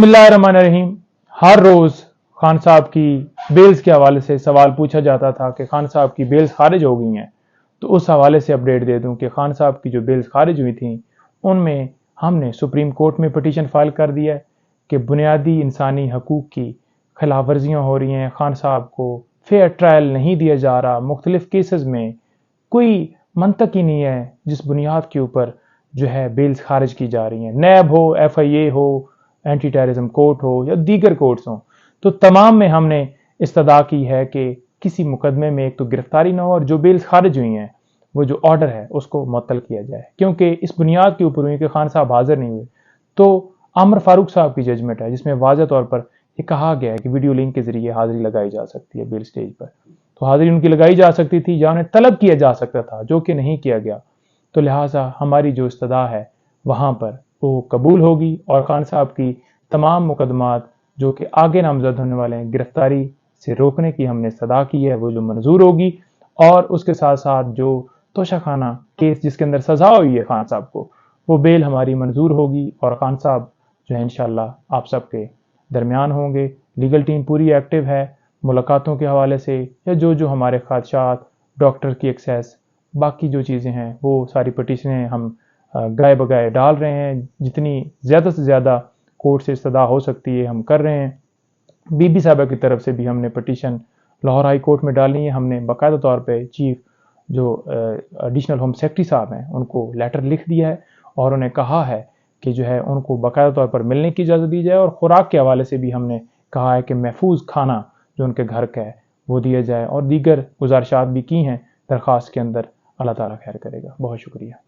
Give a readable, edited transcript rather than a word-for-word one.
बिस्मिल्लाहिर्रहमानिर्रहीम। हर रोज खान साहब की बेल्स के हवाले से सवाल पूछा जाता था कि खान साहब की बेल्स खारिज हो गई हैं। तो उस हवाले से अपडेट दे दूं कि खान साहब की जो बेल्स खारिज हुई थी उनमें हमने सुप्रीम कोर्ट में पिटीशन फाइल कर दिया है कि बुनियादी इंसानी हकूक की खिलाफ वर्जियाँ हो रही हैं, खान साहब को फेयर ट्रायल नहीं दिया जा रहा, मुख्तलिफ केसेस में कोई मंतक ही नहीं है जिस बुनियाद के ऊपर जो है बेल्स खारिज की जा रही हैं। नैब हो, FIA हो, एंटी टेररिज्म कोर्ट हो या दीगर कोर्ट्स हों, तो तमाम में हमने इस्तदा की है कि किसी मुकदमे में एक तो गिरफ्तारी ना हो और जो बेल्स खारिज हुई हैं वो जो ऑर्डर है उसको मुअत्तल किया जाए, क्योंकि इस बुनियाद के ऊपर हुई कि खान साहब हाजिर नहीं हुए। तो आमिर फारूक साहब की जजमेंट है जिसमें वाज़ह तौर पर ये कहा गया है कि वीडियो लिंक के जरिए हाजिरी लगाई जा सकती है बेल स्टेज पर। तो हाजिरी उनकी लगाई जा सकती थी या उन्हें तलब किया जा सकता था, जो कि नहीं किया गया। तो लिहाजा हमारी जो इस्तदा है वहाँ पर वो कबूल होगी और खान साहब की तमाम मुकदमात जो कि आगे नामजद होने वाले हैं गिरफ्तारी से रोकने की हमने इस्तदा की है वो जो मंजूर होगी। और उसके साथ साथ जो तोशाखाना केस जिसके अंदर सजा हुई है खान साहब को, वो बेल हमारी मंजूर होगी और खान साहब जो है इंशाल्लाह आप सबके दरमियान होंगे। लीगल टीम पूरी एक्टिव है मुलाकातों के हवाले से या जो हमारे ख़ादशात, डॉक्टर की एक्सेस, बाकी जो चीज़ें हैं वो सारी पटिशनें हम गाए बगाए डाल रहे हैं। जितनी ज़्यादा से ज़्यादा कोर्ट से इस्तदा हो सकती है हम कर रहे हैं। बीबी साहबा की तरफ से भी हमने पटिशन लाहौर हाई कोर्ट में डाली है। हमने बाकायदा तौर पे चीफ जो एडिशनल होम सेक्रेटरी साहब हैं उनको लेटर लिख दिया है और उन्हें कहा है कि जो है उनको बाकायदा तौर पर मिलने की इजाज़त दी जाए। और खुराक के हवाले से भी हमने कहा है कि महफूज खाना जो उनके घर का है वो दिया जाए और दीगर गुजारिशात भी की हैं दरख्वास्त के अंदर। अल्लाह ताला खैर करेगा। बहुत शुक्रिया।